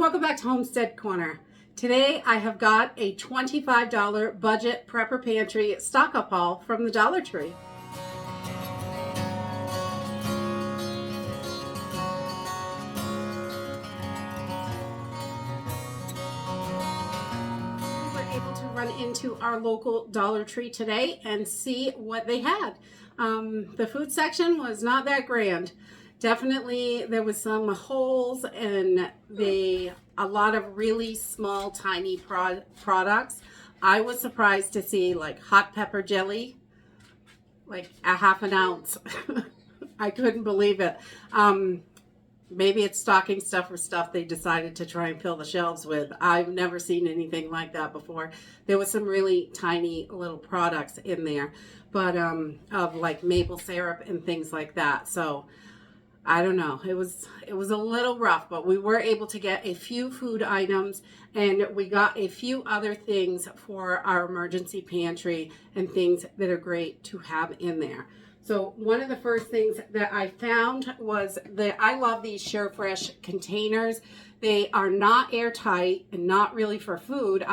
Welcome back to Homestead Corner. Today I have got a $25 budget prepper pantry stock up haul from the Dollar Tree. We were able to run into our local Dollar Tree today and see what they had. The food section was not that grand. Definitely there was some holes and a lot of really small tiny products. I was surprised to see like hot pepper jelly, like a half an ounce. I couldn't believe it. Maybe it's stocking stuff or stuff they decided to try and fill the shelves with. I've never seen anything like that before. There was some really tiny little products in there, but of like maple syrup and things like that. So I don't know. It was a little rough, but we were able to get a few food items and we got a few other things for our emergency pantry and things that are great to have in there. So one of the first things that I found was that I love these SureFresh containers. They are not airtight and not really for food.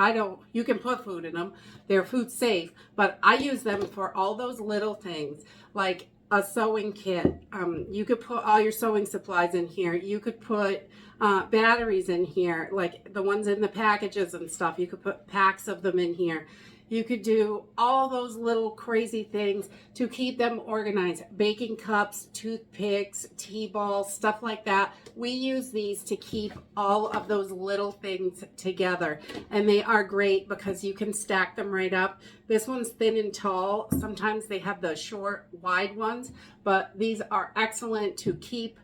You can put food in them. They're food safe, but I use them for all those little things like a sewing kit. You could put all your sewing supplies in here. You could put batteries in here, like the ones in the packages and stuff. You could put packs of them in here. You could do all those little crazy things to keep them organized. Baking cups, toothpicks, tea balls, stuff like that. We use these to keep all of those little things together. And they are great because you can stack them right up. This one's thin and tall. Sometimes they have the short, wide ones, but these are excellent to keep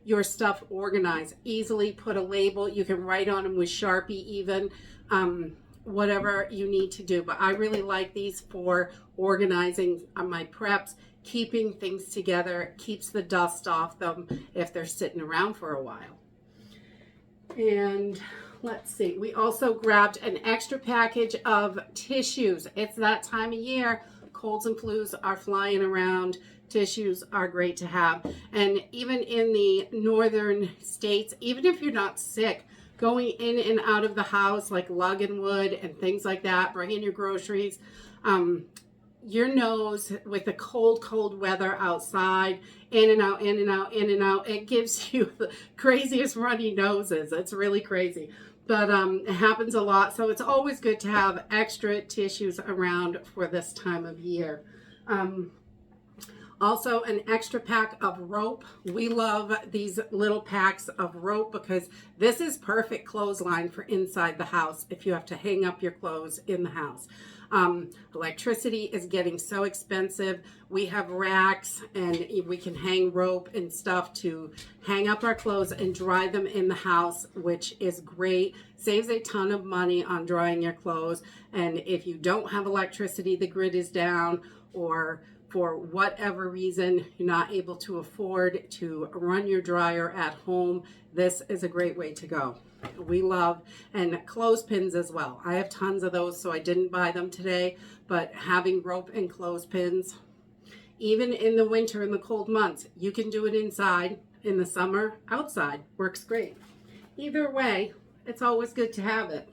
your stuff organized. Easily put a label. You can write on them with Sharpie even. Whatever you need to do, but I really like these for organizing my preps, keeping things together, keeps the dust off them if they're sitting around for a while. And let's see, we also grabbed an extra package of tissues. It's that time of year. Colds and flus are flying around. Tissues are great to have. And even in the northern states, even if you're not sick, going in and out of the house, like lugging wood and things like that, bringing your groceries, your nose with the cold weather outside, in and out, in and out, in and out, it gives you the craziest runny noses. It's really crazy, but it happens a lot. So it's always good to have extra tissues around for this time of year. Also, an extra pack of rope. We love these little packs of rope because this is perfect clothesline for inside the house if you have to hang up your clothes in the house. Electricity is getting so expensive. We have racks and we can hang rope and stuff to hang up our clothes and dry them in the house, which is great. Saves a ton of money on drying your clothes. And if you don't have electricity, the grid is down, or for whatever reason you're not able to afford to run your dryer at home, this is a great way to go. We love, and clothespins as well. I have tons of those, so I didn't buy them today, but having rope and clothespins, even in the winter, in the cold months, you can do it inside. In the summer, outside, works great. Either way, it's always good to have it.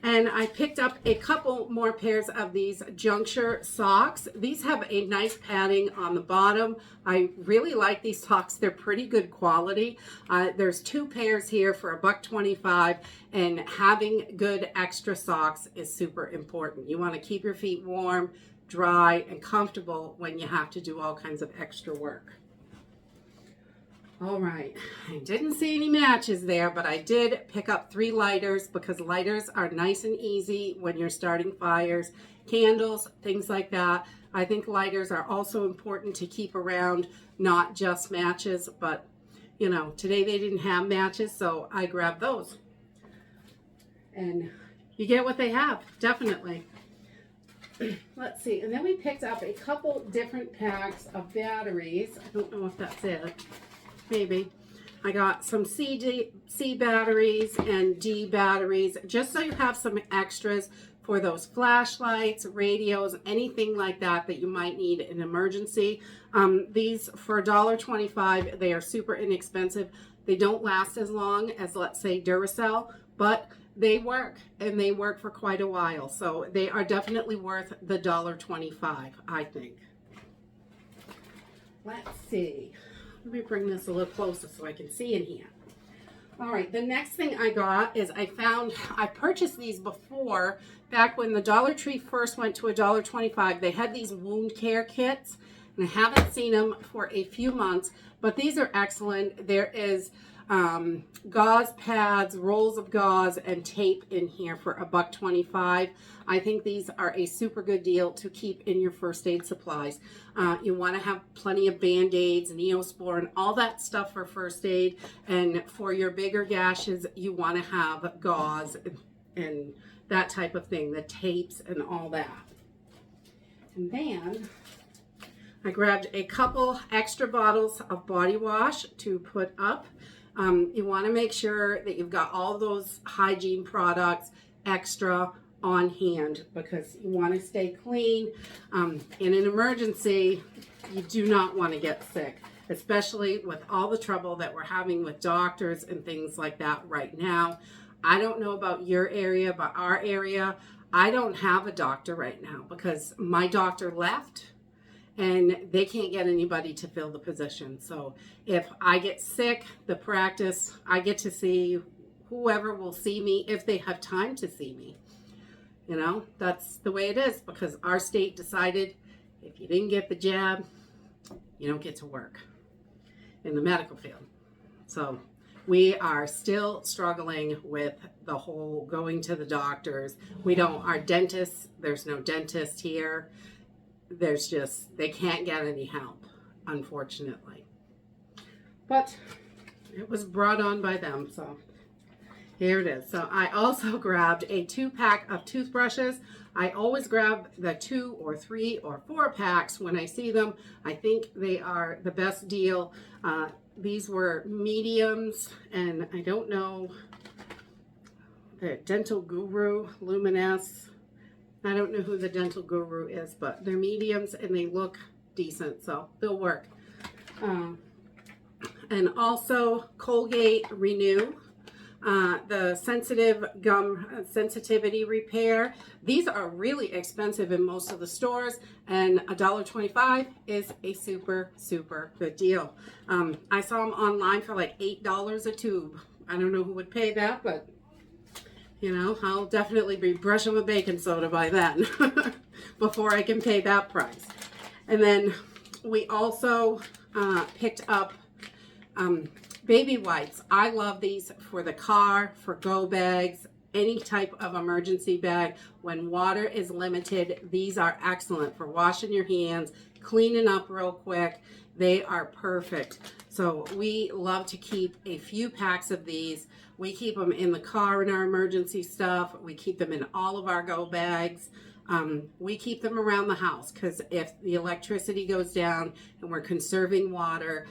And I picked up a couple more pairs of these juncture socks. These have a nice padding on the bottom. I really like these socks. They're pretty good quality. There's two pairs here for $1.25, and having good extra socks is super important. You want to keep your feet warm, dry, and comfortable when you have to do all kinds of extra work. All right, I didn't see any matches there, but I did pick up 3 lighters because lighters are nice and easy when you're starting fires, candles, things like that. I think lighters are also important to keep around, not just matches, but you know, today they didn't have matches, so I grabbed those. And you get what they have, definitely. Let's see, and then we picked up a couple different packs of batteries. I don't know if that's it. Maybe. I got some C batteries and D batteries, just so you have some extras for those flashlights, radios, anything like that that you might need in an emergency. These for $1.25, they are super inexpensive. They don't last as long as, let's say, Duracell, but they work, and they work for quite a while. So they are definitely worth the $1.25, I think. Let's see. Let me bring this a little closer so I can see in here. All right, the next thing I got is I purchased these before, back when the Dollar Tree first went to $1.25. They had these wound care kits, and I haven't seen them for a few months, but these are excellent. There is gauze pads, rolls of gauze, and tape in here for $1.25. I think these are a super good deal to keep in your first aid supplies. You want to have plenty of Band-Aids, Neosporin, all that stuff for first aid. And for your bigger gashes, you want to have gauze and that type of thing, the tapes and all that. And then I grabbed a couple extra bottles of body wash to put up. You want to make sure that you've got all those hygiene products extra on hand, because you want to stay clean. In an emergency, you do not want to get sick, especially with all the trouble that we're having with doctors and things like that right now. I don't know about your area, but our area, I don't have a doctor right now because my doctor left and they can't get anybody to fill the position. So if I get sick, the practice, I get to see whoever will see me if they have time to see me. You know, that's the way it is, because our state decided if you didn't get the jab, you don't get to work in the medical field. So we are still struggling with the whole going to the doctors. Our dentists, there's no dentist here. There's just, they can't get any help, unfortunately. But it was brought on by them, so here it is. So I also grabbed a 2-pack of toothbrushes. I always grab the 2 or 3 or 4 packs when I see them. I think they are the best deal. These were mediums, and I don't know, the Dental Guru, Luminous. I don't know who the Dental Guru is, but they're mediums and they look decent, so they'll work. And also Colgate Renew, the sensitive gum sensitivity repair. These are really expensive in most of the stores, and $1.25 is a super, super good deal. I saw them online for like $8 a tube. I don't know who would pay that, but you know, I'll definitely be brushing with baking soda by then before I can pay that price. And then we also picked up baby wipes. I love these for the car, for go bags, any type of emergency bag. When water is limited, these are excellent for washing your hands, cleaning up real quick. They are perfect. So we love to keep a few packs of these. We keep them in the car in our emergency stuff. We keep them in all of our go bags. We keep them around the house, because if the electricity goes down and we're conserving water,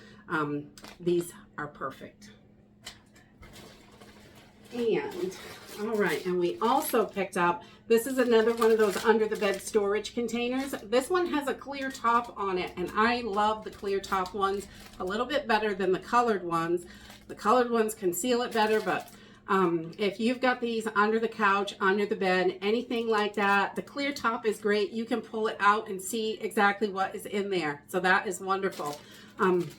these are perfect. And all right, and we also picked up, this is another one of those under the bed storage containers. This one has a clear top on it, and I love the clear top ones a little bit better than the colored ones. The colored ones conceal it better, but if you've got these under the couch, under the bed, anything like that, the clear top is great. You can pull it out and see exactly what is in there. So that is wonderful.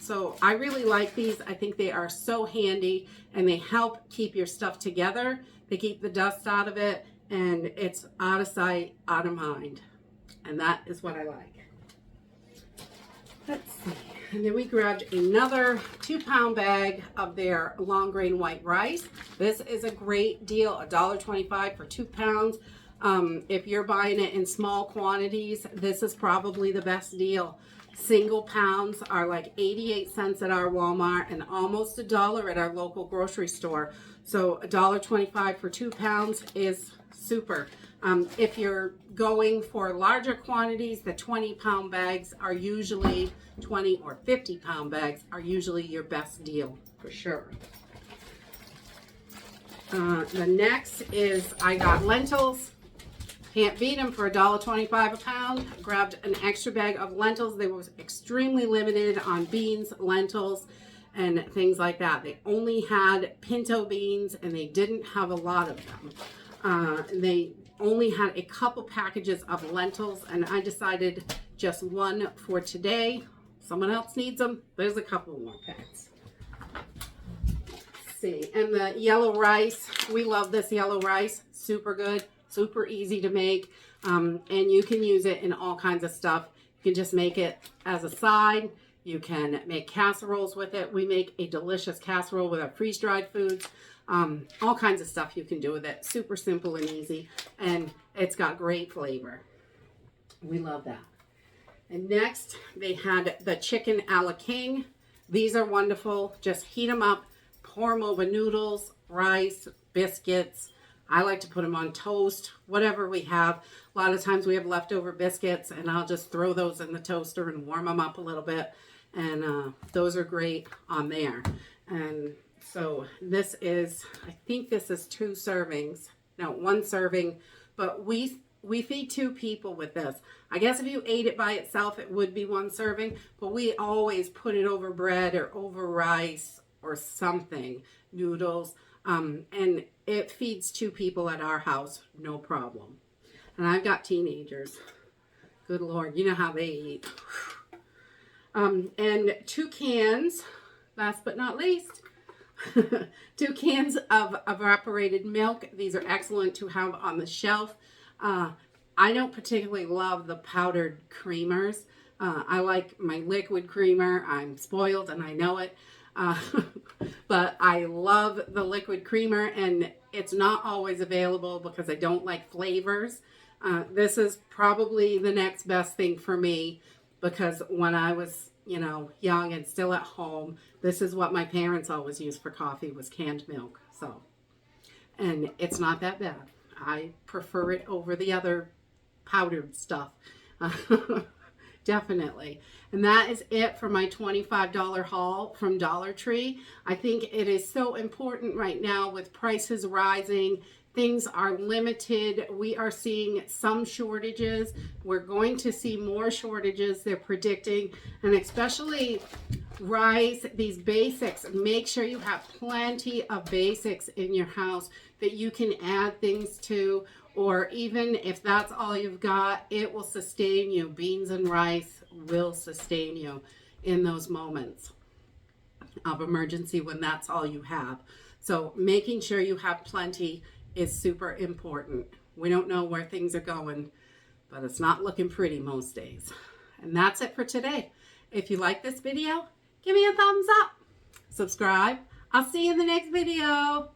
So I really like these. I think they are so handy, and they help keep your stuff together. They keep the dust out of it, and it's out of sight, out of mind. And that is what I like. Let's see. And then we grabbed another 2-pound bag of their long grain white rice. This is a great deal, $1.25 for 2 pounds. If you're buying it in small quantities, this is probably the best deal. Single pounds are like 88 cents at our Walmart and almost $1 at our local grocery store. So $1.25 for 2 pounds is super. If you're going for larger quantities, the 20-pound bags are usually 20 or 50-pound bags are usually your best deal for sure. The next is I got lentils. Can't beat them for $1.25 a pound. Grabbed an extra bag of lentils. They were extremely limited on beans, lentils, and things like that. They only had pinto beans and they didn't have a lot of them. They only had a couple packages of lentils, and I decided just one for today. Someone else needs them. There's a couple more packs. Let's see, and the yellow rice, we love this yellow rice. Super good, super easy to make, and you can use it in all kinds of stuff. You can just make it as a side. You can make casseroles with it. We make a delicious casserole with our freeze-dried foods. All kinds of stuff you can do with it. Super simple and easy, and it's got great flavor. We love that. And next, they had the chicken a la king. These are wonderful. Just heat them up, pour them over noodles, rice, biscuits. I like to put them on toast, whatever we have. A lot of times we have leftover biscuits, and I'll just throw those in the toaster and warm them up a little bit. And those are great on there. And so this is, I think this is 2 servings. No, 1 serving, but we feed 2 people with this. I guess if you ate it by itself, it would be 1 serving, but we always put it over bread or over rice or something, noodles, and it feeds 2 people at our house, no problem. And I've got teenagers. Good Lord, you know how they eat. And 2 cans, last but not least, 2 cans of evaporated milk. These are excellent to have on the shelf. I don't particularly love the powdered creamers. I like my liquid creamer. I'm spoiled and I know it. But I love the liquid creamer, and it's not always available because I don't like flavors. This is probably the next best thing for me, because when I was, young and still at home, this is what my parents always used for coffee, was canned milk. So, and it's not that bad. I prefer it over the other powdered stuff. Definitely. And that is it for my $25 haul from Dollar Tree. I think it is so important right now with prices rising. Things are limited. We are seeing some shortages. We're going to see more shortages, they're predicting, and especially rice, these basics. Make sure you have plenty of basics in your house that you can add things to, or even if that's all you've got, it will sustain you. Beans and rice will sustain you in those moments of emergency when that's all you have. So making sure you have plenty is super important. We don't know where things are going, but it's not looking pretty most days. And that's it for today. If you like this video, give me a thumbs up. Subscribe. I'll see you in the next video.